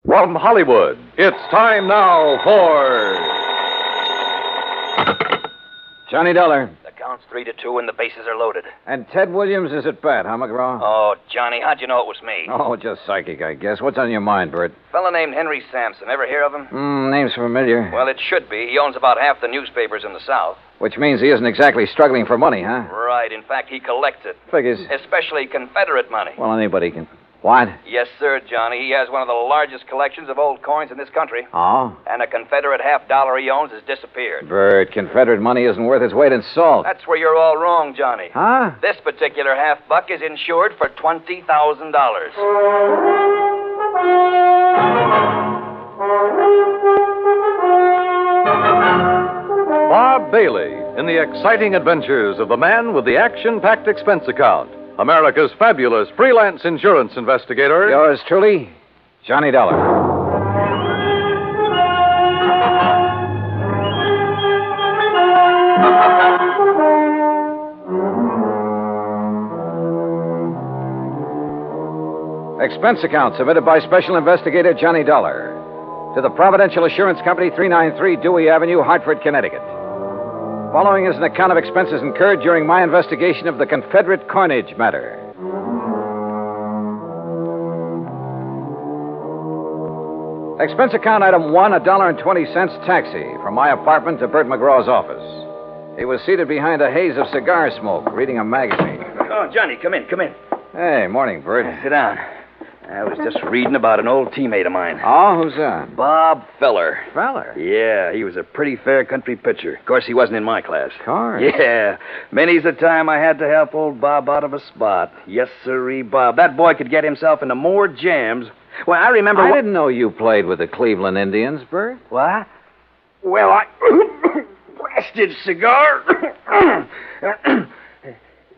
From Hollywood, it's time now for... Johnny Dollar. The count's 3-2 and the bases are loaded. And Ted Williams is at bat, huh, McGraw? Oh, Johnny, how'd you know it was me? Oh, just psychic, I guess. What's on your mind, Bert? Fella named Henry Sampson. Ever hear of him? Name's familiar. Well, it should be. He owns about half the newspapers in the South. Which means he isn't exactly struggling for money, huh? Right. In fact, he collects it. Figures. Especially Confederate money. Well, anybody can... What? Yes, sir, Johnny. He has one of the largest collections of old coins in this country. Oh? And a Confederate $50 he owns has disappeared. Bert, Confederate money isn't worth its weight in salt. That's where you're all wrong, Johnny. Huh? This particular $50 is insured for $20,000. Bob Bailey in the exciting adventures of the man with the action-packed expense account. America's fabulous freelance insurance investigator. Yours truly, Johnny Dollar. Expense account submitted by Special Investigator Johnny Dollar to the Providential Assurance Company, 393 Dewey Avenue, Hartford, Connecticut. Following is an account of expenses incurred during my investigation of the Confederate coinage matter. Expense account item 1, $1.20 taxi from my apartment to Bert McGraw's office. He was seated behind a haze of cigar smoke, reading a magazine. Oh, Johnny, come in. Hey, morning, Bert. Sit down. I was just reading about an old teammate of mine. Oh, who's that? Bob Feller. Feller? Yeah, he was a pretty fair country pitcher. Of course, he wasn't in my class. Of course. Yeah. Many's the time I had to help old Bob out of a spot. Yes, sirree, Bob. That boy could get himself into more jams. Well, I remember... I didn't know you played with the Cleveland Indians, Bert. What? Well, I... Blasted cigar.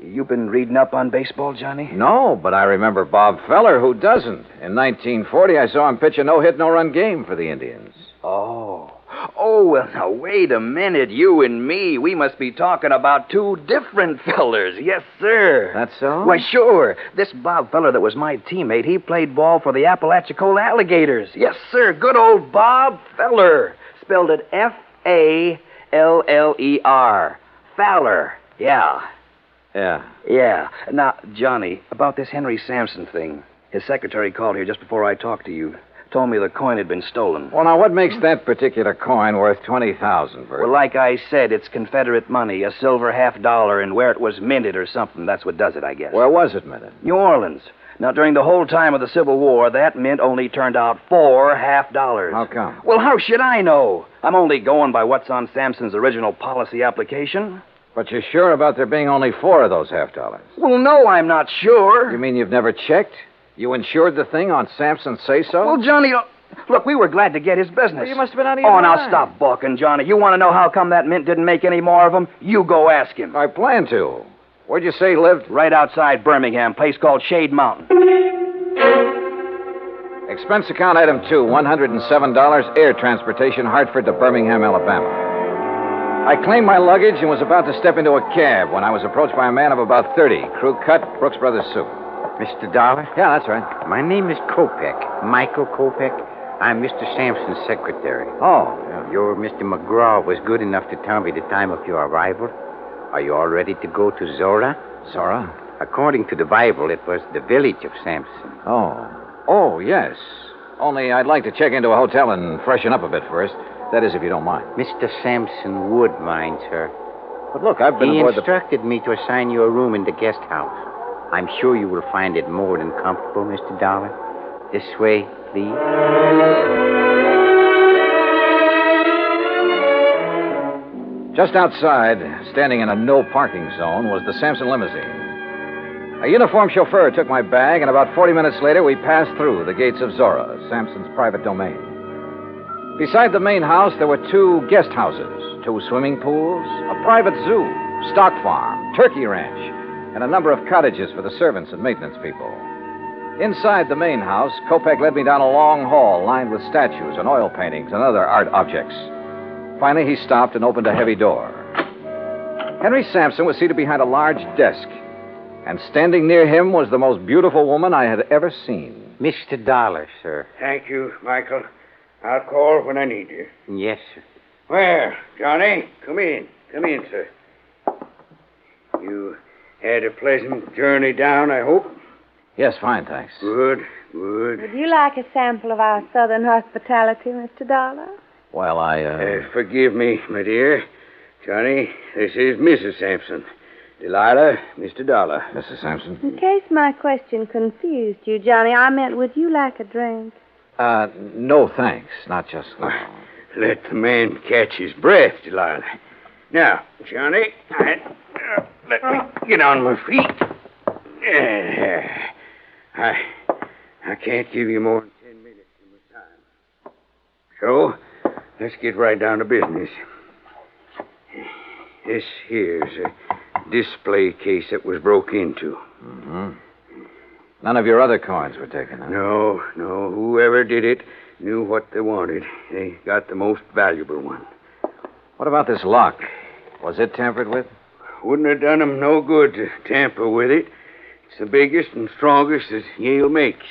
You been reading up on baseball, Johnny? No, but I remember Bob Feller. Who doesn't? In 1940, I saw him pitch a no-hit, no-run game for the Indians. Oh, well, now, wait a minute. You and me, we must be talking about two different fellers. Yes, sir. That's so? Why, sure. This Bob Feller that was my teammate, he played ball for the Apalachicola Alligators. Yes, sir. Good old Bob Feller. Spelled it Faller. Feller. Yeah. Yeah. Now, Johnny, about this Henry Sampson thing. His secretary called here just before I talked to you. Told me the coin had been stolen. Well, now, what makes that particular coin worth $20,000, Bert? Well, like I said, it's Confederate money, a silver $50, and where it was minted or something. That's what does it, I guess. Where was it minted? New Orleans. Now, during the whole time of the Civil War, that mint only turned out 4 $50. How come? Well, how should I know? I'm only going by what's on Sampson's original policy application. But you're sure about there being only 4 of those $50? Well, no, I'm not sure. You mean you've never checked? You insured the thing on Sampson's say-so? Well, Johnny, look, we were glad to get his business. Well, you must have been out of your mind. mind. Now stop balking, Johnny. You want to know how come that mint didn't make any more of them? You go ask him. I plan to. Where'd you say he lived? Right outside Birmingham, place called Shade Mountain. Expense account item 2, $107, air transportation, Hartford to Birmingham, Alabama. I claimed my luggage and was about to step into a cab when I was approached by a man of about 30, crew cut, Brooks Brothers suit. Mr. Dollar? Yeah, that's right. My name is Kopek, Michael Kopek. I'm Mr. Sampson's secretary. Oh, yeah. Your Mr. McGraw was good enough to tell me the time of your arrival. Are you all ready to go to Zorah? Zorah? According to the Bible, it was the village of Sampson. Oh, yes. Only I'd like to check into a hotel and freshen up a bit first. That is, if you don't mind. Mr. Sampson would mind, sir. But look, I've been He aboard instructed me to assign you a room in the guest house. I'm sure you will find it more than comfortable, Mr. Dollar. This way, please. Just outside, standing in a no-parking zone, was the Sampson limousine. A uniformed chauffeur took my bag, and about 40 minutes later, we passed through the gates of Zorah, Sampson's private domain. Beside the main house, there were 2 guest houses, 2 swimming pools, a private zoo, stock farm, turkey ranch, and a number of cottages for the servants and maintenance people. Inside the main house, Kopek led me down a long hall lined with statues and oil paintings and other art objects. Finally, he stopped and opened a heavy door. Henry Sampson was seated behind a large desk, and standing near him was the most beautiful woman I had ever seen. Mr. Dollar, sir. Thank you, Michael. I'll call when I need you. Yes, sir. Well, Johnny, come in. Come in, sir. You had a pleasant journey down, I hope? Yes, fine, thanks. Good, good. Would you like a sample of our southern hospitality, Mr. Dollar? Well, Forgive me, my dear. Johnny, this is Mrs. Sampson. Delilah, Mr. Dollar. Mrs. Sampson? In case my question confused you, Johnny, I meant, would you like a drink? No, thanks. Not just now. Let the man catch his breath, Delilah. Now, Johnny, let me get on my feet. I can't give you more than 10 minutes of my time. So, let's get right down to business. This here's a display case that was broke into. Mm-hmm. None of your other coins were taken, huh? No. Whoever did it knew what they wanted. They got the most valuable one. What about this lock? Was it tampered with? Wouldn't have done him no good to tamper with it. It's the biggest and strongest that Yale makes.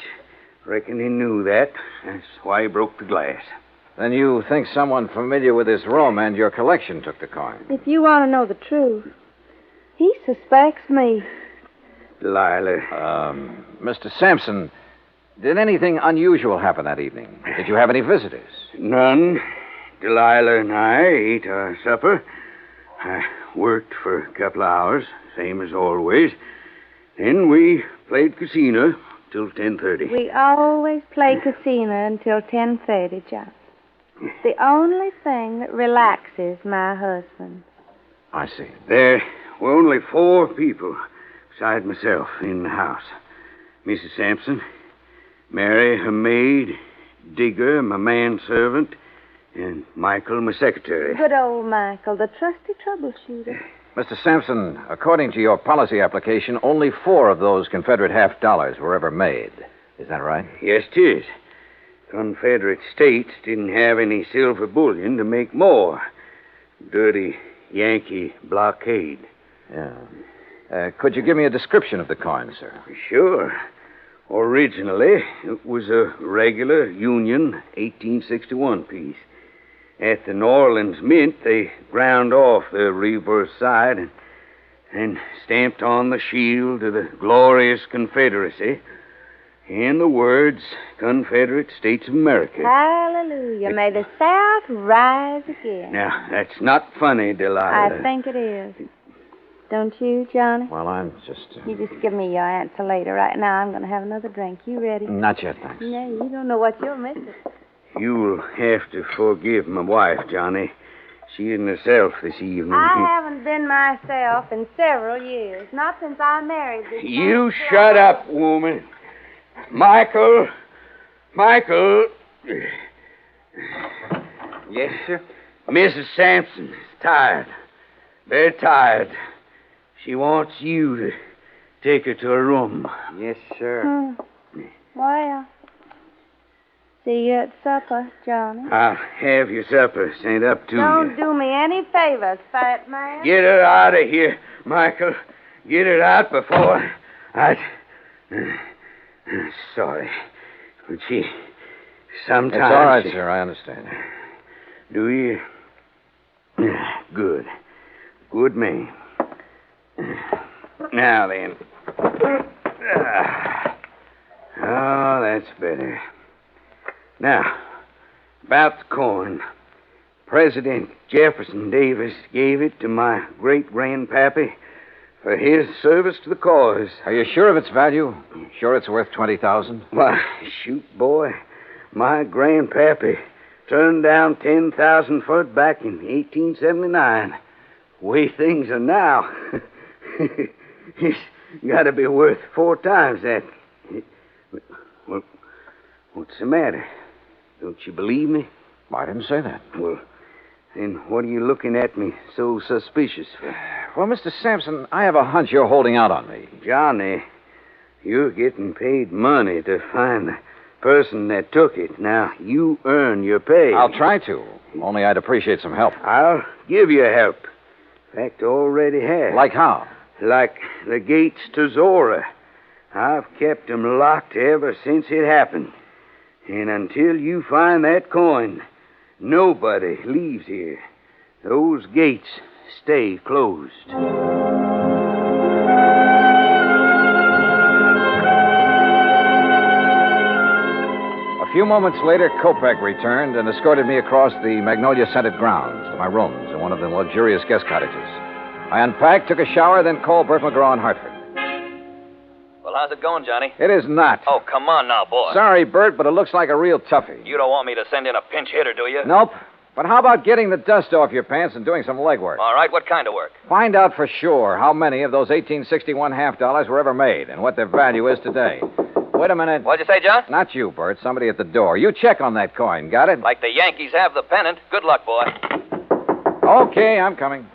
Reckon he knew that. That's why he broke the glass. Then you think someone familiar with this room and your collection took the coin? If you want to know the truth, he suspects me. Delilah. Mr. Sampson, did anything unusual happen that evening? Did you have any visitors? None. Delilah and I ate our supper. I worked for a couple of hours, same as always. Then we played casino till 10:30. We always play casino until 10:30, John. It's the only thing that relaxes my husband. I see. There were only 4 people besides myself in the house. Mrs. Sampson, Mary, her maid, Digger, my manservant, and Michael, my secretary. Good old Michael, the trusty troubleshooter. Mr. Sampson, according to your policy application, only 4 of those Confederate $half were ever made. Is that right? Yes, 'tis. Confederate states didn't have any silver bullion to make more. Dirty Yankee blockade. Yeah. Could you give me a description of the coin, sir? Sure. Originally, it was a regular Union 1861 piece. At the New Orleans Mint, they ground off the reverse side and stamped on the shield of the glorious Confederacy and the words, Confederate States of America. Hallelujah. May the South rise again. Now, that's not funny, Delilah. I think it is. Don't you, Johnny? Well, I'm just... You just give me your answer later. Right now, I'm going to have another drink. You ready? Not yet, thanks. No, you don't know what you're missing. You'll have to forgive my wife, Johnny. She isn't herself this evening. I haven't been myself in several years. Not since I married this man. You shut up, woman. Michael. Yes, sir? Mrs. Sampson is tired. Very tired. She wants you to take her to her room. Yes, sir. Well, see you at supper, Johnny. I'll have your supper sent up to you. Don't do me any favors, fat man. Get her out of here, Michael. Get her out before Sorry. But she... Sometimes... It's all right, sir. I understand. Do you? Good. Good man. Now then. Oh, that's better. Now, about the coin. President Jefferson Davis gave it to my great-grandpappy for his service to the cause. Are you sure of its value? Sure it's worth $20,000? Why, shoot, boy. My grandpappy turned down 10,000 for it back in 1879. The way things are now, it's got to be worth 4 times that. Well, what's the matter? Don't you believe me? I didn't say that. Well, then what are you looking at me so suspicious for? Well, Mr. Sampson, I have a hunch you're holding out on me. Johnny, you're getting paid money to find the person that took it. Now, you earn your pay. I'll try to. Only I'd appreciate some help. I'll give you help. In fact, already have. Like how? Like the gates to Zora. I've kept 'em locked ever since it happened. And until you find that coin, nobody leaves here. Those gates stay closed. A few moments later, Kopek returned and escorted me across the magnolia-scented grounds to my rooms in one of the luxurious guest cottages. I unpacked, took a shower, then called Bert McGraw in Hartford. Well, how's it going, Johnny? It is not. Oh, come on now, boy. Sorry, Bert, but it looks like a real toughie. You don't want me to send in a pinch hitter, do you? Nope. But how about getting the dust off your pants and doing some legwork? All right, what kind of work? Find out for sure how many of those 1861 half dollars were ever made and what their value is today. Wait a minute. What'd you say, John? Not you, Bert. Somebody at the door. You check on that coin. Got it? Like the Yankees have the pennant. Good luck, boy. Okay, I'm coming.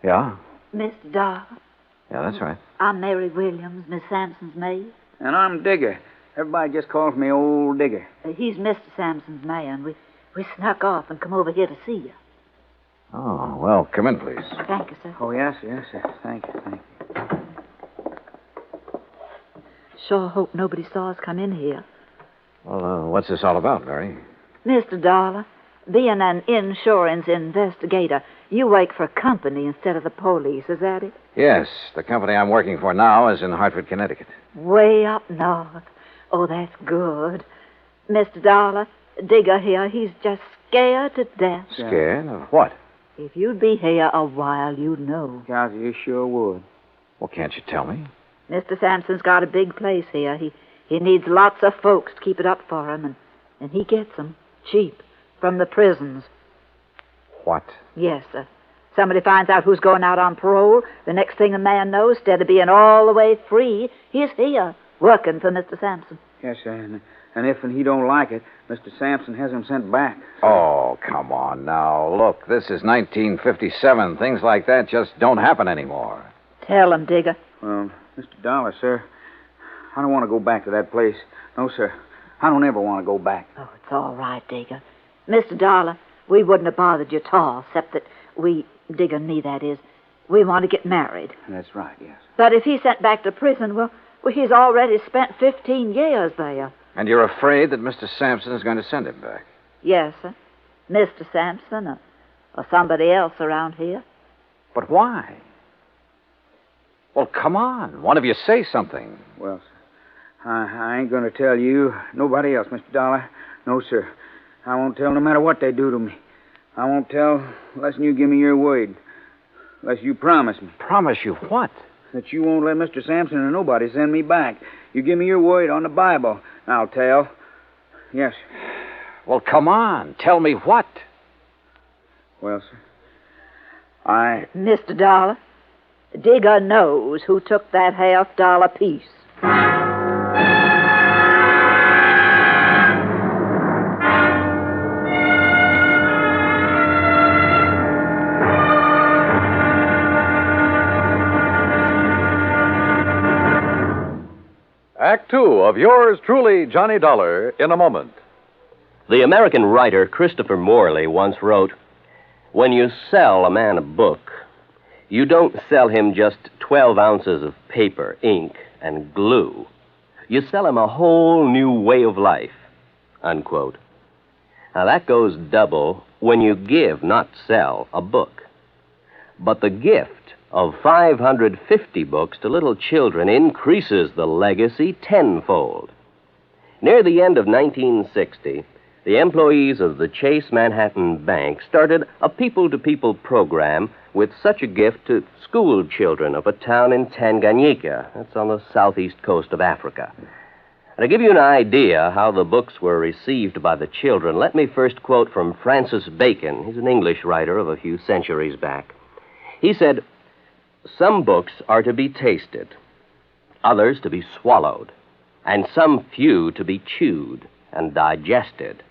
Yeah? Mr. Dollar, Yeah, that's right. I'm Mary Williams, Miss Sampson's maid. And I'm Digger. Everybody just calls me Old Digger. He's Mr. Sampson's man. We snuck off and come over here to see you. Oh, well, come in, please. Thank you, sir. Oh, yes, yes, yes. Thank you, thank you. Sure hope nobody saw us come in here. Well, what's this all about, Mary? Mr. Dollar, being an insurance investigator, you work for a company instead of the police, is that it? Yes, the company I'm working for now is in Hartford, Connecticut. Way up north. Oh, that's good. Mr. Dollar, Digger here, he's just scared to death. Scared of what? If you'd be here a while, you'd know. Gosh, you sure would. Well, can't you tell me? Mr. Sampson's got a big place here. He needs lots of folks to keep it up for him, and he gets them cheap from the prisons. What? Yes, sir. Somebody finds out who's going out on parole. The next thing a man knows, instead of being all the way free, he's here, working for Mr. Sampson. Yes, sir. And if he don't like it, Mr. Sampson has him sent back. Oh, come on now. Look, this is 1957. Things like that just don't happen anymore. Tell him, Digger. Well, Mr. Dollar, sir, I don't want to go back to that place. No, sir. I don't ever want to go back. Oh, it's all right, Digger. Mr. Dollar, we wouldn't have bothered you at all, except that Digger and me, that is, we want to get married. That's right, yes. But if he's sent back to prison, well, he's already spent 15 years there. And you're afraid that Mr. Sampson is going to send him back? Yes, sir. Mr. Sampson or somebody else around here. But why? Well, come on. One of you say something. Well, sir, I ain't going to tell you, nobody else, Mr. Dollar. No, sir. I won't tell no matter what they do to me. I won't tell unless you give me your word. Unless you promise me. Promise you what? That you won't let Mr. Sampson or nobody send me back. You give me your word on the Bible. I'll tell. Yes. Well, come on. Tell me what. Well, sir, Mr. Dollar, Digger knows who took that $50 piece. Act Two of yours truly, Johnny Dollar, in a moment. The American writer Christopher Morley once wrote, "When you sell a man a book, you don't sell him just 12 ounces of paper, ink, and glue. You sell him a whole new way of life," unquote. Now, that goes double when you give, not sell, a book. But the gift of 550 books to little children increases the legacy tenfold. Near the end of 1960, the employees of the Chase Manhattan Bank started a people-to-people program with such a gift to school children of a town in Tanganyika. That's on the southeast coast of Africa. And to give you an idea how the books were received by the children, let me first quote from Francis Bacon. He's an English writer of a few centuries back. He said, "Some books are to be tasted, others to be swallowed, and some few to be chewed and digested."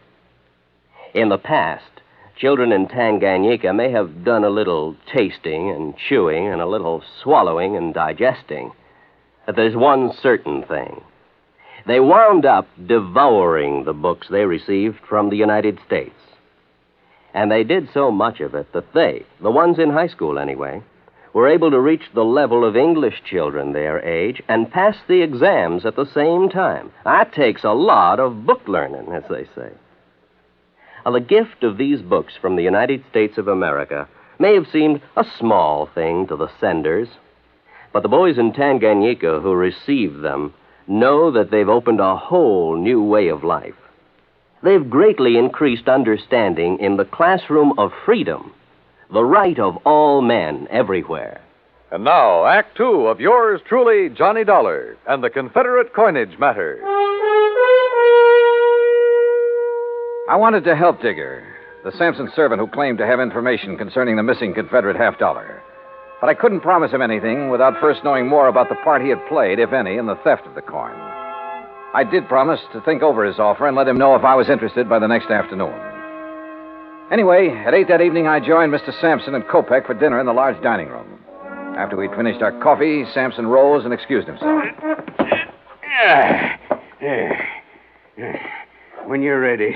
In the past, children in Tanganyika may have done a little tasting and chewing and a little swallowing and digesting. But there's one certain thing. They wound up devouring the books they received from the United States. And they did so much of it that they, the ones in high school anyway, were able to reach the level of English children their age and pass the exams at the same time. That takes a lot of book learning, as they say. Now, the gift of these books from the United States of America may have seemed a small thing to the senders, but the boys in Tanganyika who received them know that they've opened a whole new way of life. They've greatly increased understanding in the classroom of freedom, the right of all men everywhere. And now, Act Two of yours truly, Johnny Dollar, and the Confederate coinage matter. I wanted to help Digger, the Sampson servant who claimed to have information concerning the missing Confederate $50. But I couldn't promise him anything without first knowing more about the part he had played, if any, in the theft of the coin. I did promise to think over his offer and let him know if I was interested by the next afternoon. Anyway, at 8 that evening, I joined Mr. Sampson and Kopek for dinner in the large dining room. After we'd finished our coffee, Sampson rose and excused himself. When you're ready,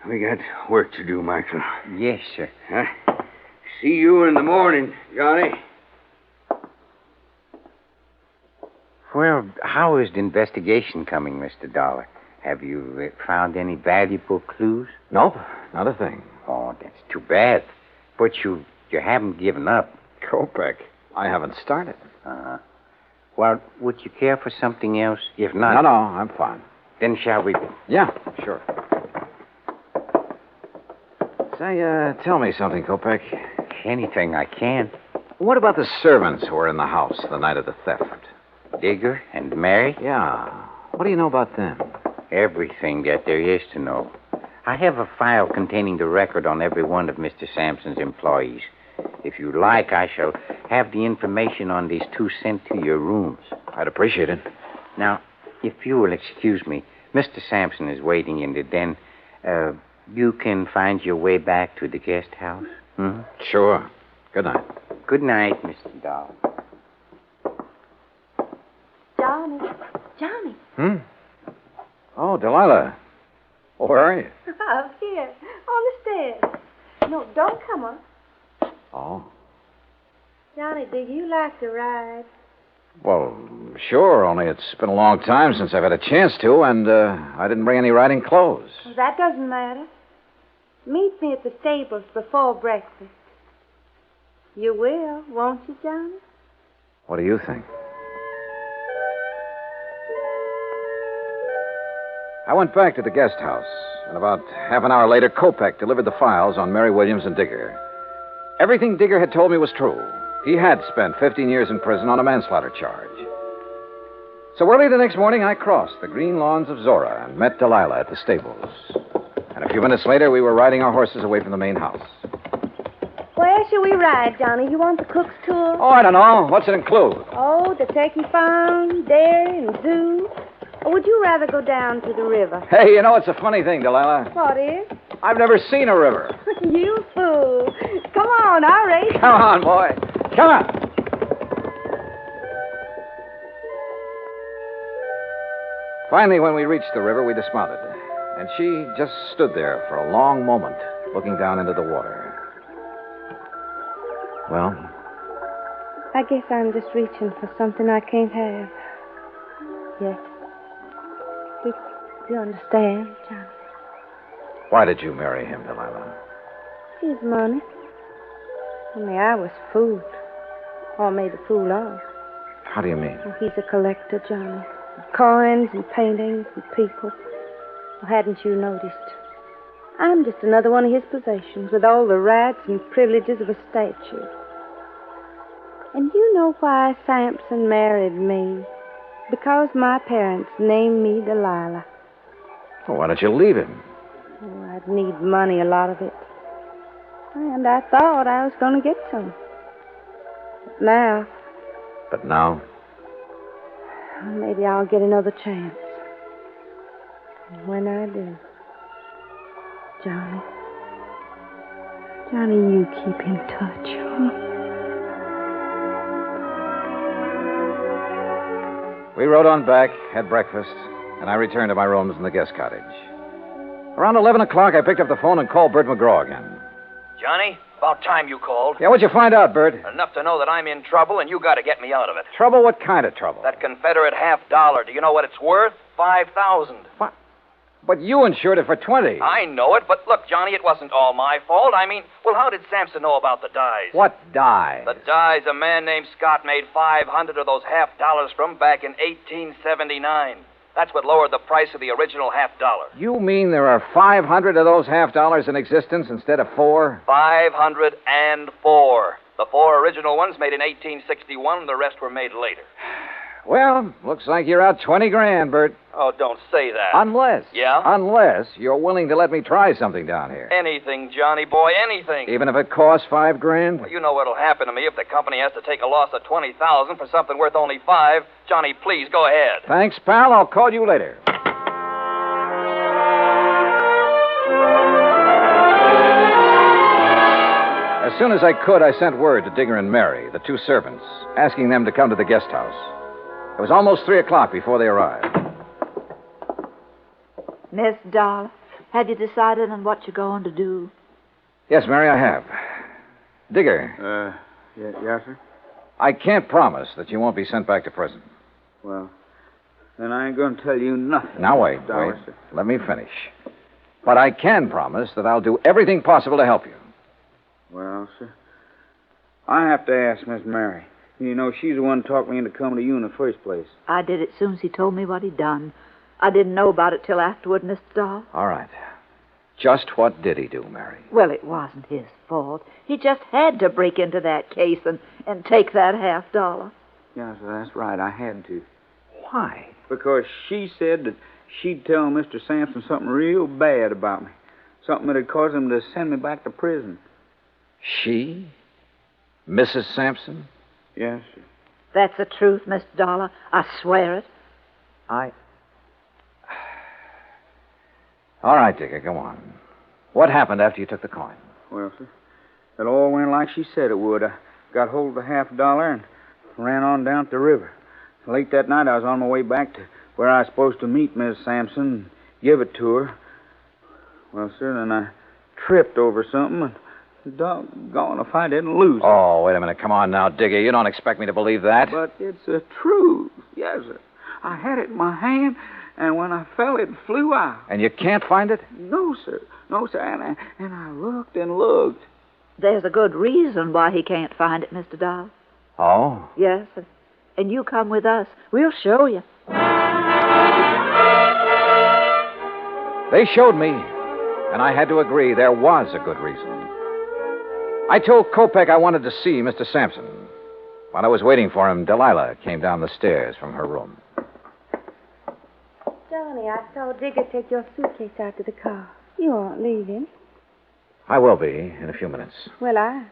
we got work to do, Michael. Yes, sir. Huh? See you in the morning, Johnny. Well, how is the investigation coming, Mr. Dollar? Have you found any valuable clues? Nope, not a thing. Oh, that's too bad. But you haven't given up. Kopek, I haven't started. Uh-huh. Well, would you care for something else? If not... No, I'm fine. Then shall we... Yeah, sure. Say, tell me something, Kopek. Anything I can. What about the servants who were in the house the night of the theft? Digger and Mary? Yeah. What do you know about them? Everything that there is to know. I have a file containing the record on every one of Mr. Sampson's employees. If you like, I shall have the information on these two sent to your rooms. I'd appreciate it. Now, if you will excuse me, Mr. Sampson is waiting in the den. You can find your way back to the guest house? Hmm? Sure. Good night. Good night, Mr. Dollar. Johnny. Oh, Delilah. Oh, where are you? Up here, on the stairs. No, don't come up. Oh. Johnny, do you like to ride? Well, sure, only it's been a long time since I've had a chance to, and I didn't bring any riding clothes. Well, that doesn't matter. Meet me at the stables before breakfast. You will, won't you, Johnny? What do you think? I went back to the guest house, and about half an hour later, Kopek delivered the files on Mary Williams and Digger. Everything Digger had told me was true. He had spent 15 years in prison on a manslaughter charge. So early the next morning, I crossed the green lawns of Zora and met Delilah at the stables. And a few minutes later, we were riding our horses away from the main house. Where shall we ride, Johnny? You want the cook's tour? Oh, I don't know. What's it include? Oh, the turkey farm, dairy, and zoo. Or would you rather go down to the river? Hey, you know, it's a funny thing, Delilah. What is? I've never seen a river. You fool. Come on, I'll race. Come on, boy. Come on. Finally, when we reached the river, we dismounted. And she just stood there for a long moment, looking down into the water. Well? I guess I'm just reaching for something I can't have. Yes. You understand, Johnny? Why did you marry him, Delilah? His money. Only I was fooled. Or made a fool of. How do you mean? Well, he's a collector, Johnny. Coins and paintings and people. Well, hadn't you noticed? I'm just another one of his possessions with all the rights and privileges of a statue. And you know why Sampson married me? Because my parents named me Delilah. Well, why don't you leave him? Oh, I'd need money, a lot of it. And I thought I was going to get some. But now? Maybe I'll get another chance. And when I do, Johnny, you keep in touch, huh? We rode on back, had breakfast, and I returned to my rooms in the guest cottage. Around 11 o'clock, I picked up the phone and called Bert McGraw again. Johnny, About time you called. Yeah, what'd you find out, Bert? Enough to know that I'm in trouble, and you got to get me out of it. Trouble? What kind of trouble? That Confederate $50. Do you know what it's worth? $5,000. What? But you insured it for 20. I know it, but look, Johnny, it wasn't all my fault. I mean, well, how did Sampson know about the dies? What dies? The dies a man named Scott made 500 of those $50 from back in 1879. That's what lowered the price of the original $50. You mean there are 500 of those $50 in existence instead of 4? 504. The 4 original ones made in 1861, and the rest were made later. Well, looks like you're out 20 grand, Bert. Oh, don't say that. Unless. Yeah? Unless you're willing to let me try something down here. Anything, Johnny boy, anything. Even if it costs $5 grand? Well, you know what'll happen to me if the company has to take a loss of $20,000 for something worth only $5. Johnny, please, go ahead. Thanks, pal. I'll call you later. As soon as I could, I sent word to Digger and Mary, the 2 servants, asking them to come to the guest house. It was almost 3 o'clock before they arrived. Miss Dollar, have you decided on what you're going to do? Yes, Mary, I have. Digger. Yes, sir? I can't promise that you won't be sent back to prison. Well, then I ain't going to tell you nothing. Now, wait. Sir. Let me finish. But I can promise that I'll do everything possible to help you. Well, sir, I have to ask Miss Mary. You know, she's the one who talked me into coming to you in the first place. I did it soon as he told me what he'd done. I didn't know about it till afterward, Mr. Dahl. All right. Just what did he do, Mary? Well, it wasn't his fault. He just had to break into that case and take that $50. Yeah, sir, that's right. I had to. Why? Because she said that she'd tell Mr. Sampson something real bad about me. Something that'd cause him to send me back to prison. She? Mrs. Sampson? Yes, sir. That's the truth, Mr. Dollar. I swear it. All right, Digger, go on. What happened after you took the coin? Well, sir, it all went like she said it would. I got hold of the $50 and ran on down to the river. Late that night, I was on my way back to where I was supposed to meet Miss Sampson and give it to her. Well, sir, then I tripped over something and doggone if I didn't lose it. Oh, wait a minute. Come on now, Digger. You don't expect me to believe that. But it's the truth. Yes, sir. I had it in my hand, and when I fell, it flew out. And you can't find it? No, sir. No, sir. And I looked and looked. There's a good reason why he can't find it, Mr. Dahl. Oh? Yes, and you come with us. We'll show you. They showed me, and I had to agree there was a good reason. I told Kopek I wanted to see Mr. Sampson. While I was waiting for him, Delilah came down the stairs from her room. Johnny, I saw Digger take your suitcase out to the car. You aren't leaving. I will be in a few minutes. Well,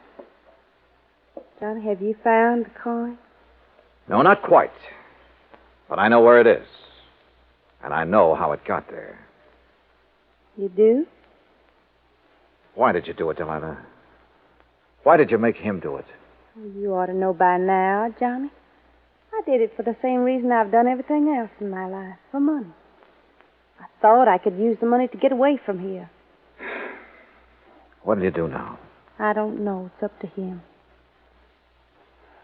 Johnny, have you found the coin? No, not quite. But I know where it is. And I know how it got there. You do? Why did you do it, Delilah? Why did you make him do it? You ought to know by now, Johnny. I did it for the same reason I've done everything else in my life, for money. I thought I could use the money to get away from here. What'll you do now? I don't know. It's up to him.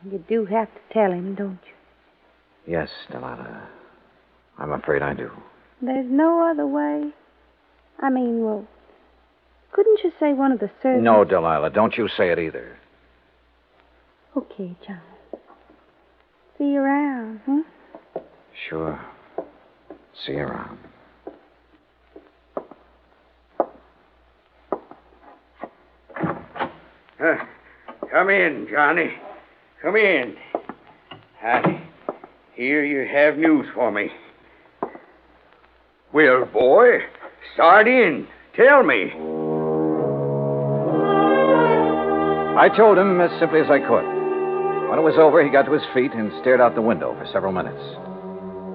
You do have to tell him, don't you? Yes, Delilah. I'm afraid I do. There's no other way. I mean, well, couldn't you say one of the servants? No, Delilah, don't you say it either. Okay, Johnny. See you around, huh? Sure. See you around. Come in, Johnny. Come in. I hear you have news for me. Well, boy, start in. Tell me. I told him as simply as I could. When it was over, he got to his feet and stared out the window for several minutes.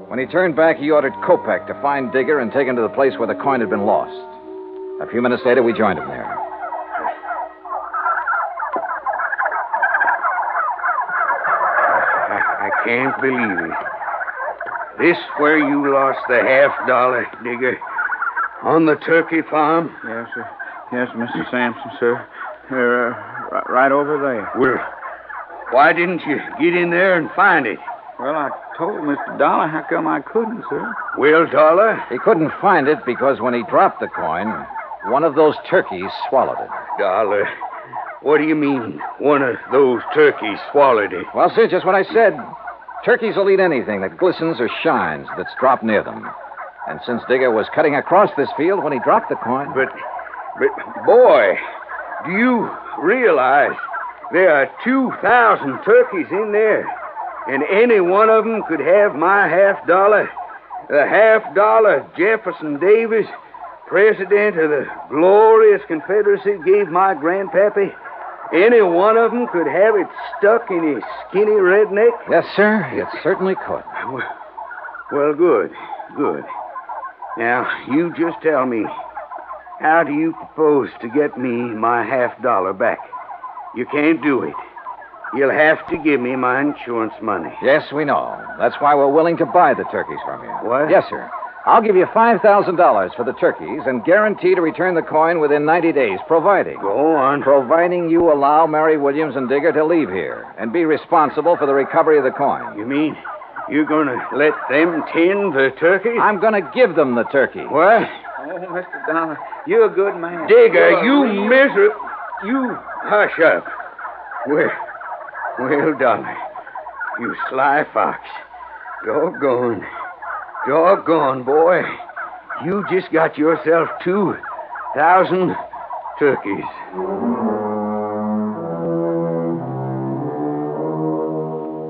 When he turned back, he ordered Kopek to find Digger and take him to the place where the coin had been lost. A few minutes later, we joined him there. I can't believe it. This where you lost the $50, Digger? On the turkey farm? Yes, sir. Yes, Mr. Sampson, sir. Right over there. Well, why didn't you get in there and find it? Well, I told Mr. Dollar how come I couldn't, sir. Well, Dollar? He couldn't find it because when he dropped the coin, one of those turkeys swallowed it. Dollar, what do you mean, one of those turkeys swallowed it? Well, sir, just what I said. Turkeys will eat anything that glistens or shines that's dropped near them. And since Digger was cutting across this field when he dropped the coin... But, boy, do you realize there are 2,000 turkeys in there, and any one of them could have my $50? The $50 Jefferson Davis, president of the glorious Confederacy, gave my grandpappy. Any one of them could have it stuck in his skinny red neck? Yes, sir, it certainly could. Well, good. Now, you just tell me, how do you propose to get me my $50 back? You can't do it. You'll have to give me my insurance money. Yes, we know. That's why we're willing to buy the turkeys from you. What? Yes, sir. I'll give you $5,000 for the turkeys and guarantee to return the coin within 90 days, providing... Go on. Providing you allow Mary Williams and Digger to leave here and be responsible for the recovery of the coin. You mean you're going to let them tend the turkeys? I'm going to give them the turkey. What? Oh, Mr. Dollar, you're a good man. Digger, you miserable... You hush up. Well, Dollar, you sly fox. Doggone, boy. You just got yourself 2,000 turkeys.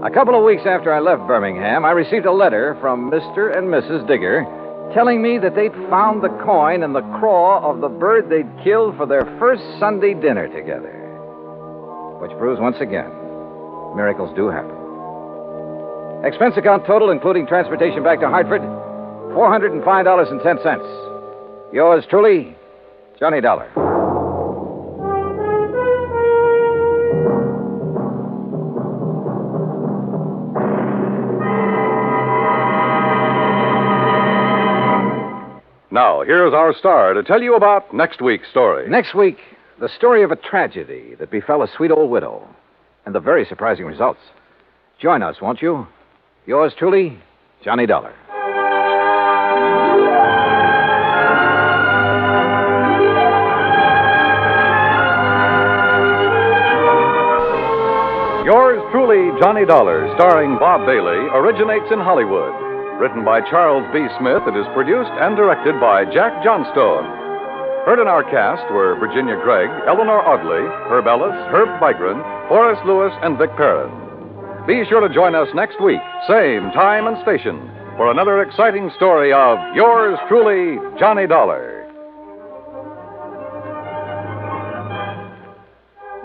A couple of weeks after I left Birmingham, I received a letter from Mr. and Mrs. Digger telling me that they'd found the coin in the craw of the bird they'd killed for their first Sunday dinner together. Which proves once again, miracles do happen. Expense account total, including transportation back to Hartford, $405.10. Yours truly, Johnny Dollar. Now, here's our star to tell you about next week's story. Next week, the story of a tragedy that befell a sweet old widow, and the very surprising results. Join us, won't you? Yours truly, Johnny Dollar. Yours truly, Johnny Dollar, starring Bob Bailey, originates in Hollywood. Written by Charles B. Smith, it is produced and directed by Jack Johnstone. Heard in our cast were Virginia Gregg, Eleanor Audley, Herb Ellis, Herb Vigran, Forrest Lewis, and Vic Perrin. Be sure to join us next week, same time and station, for another exciting story of Yours truly, Johnny Dollar.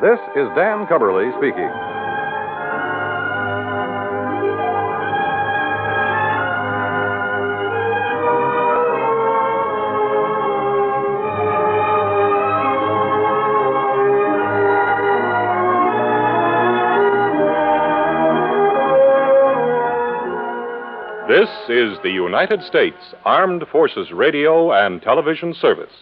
This is Dan Cubberly speaking. This is the United States Armed Forces Radio and Television Service.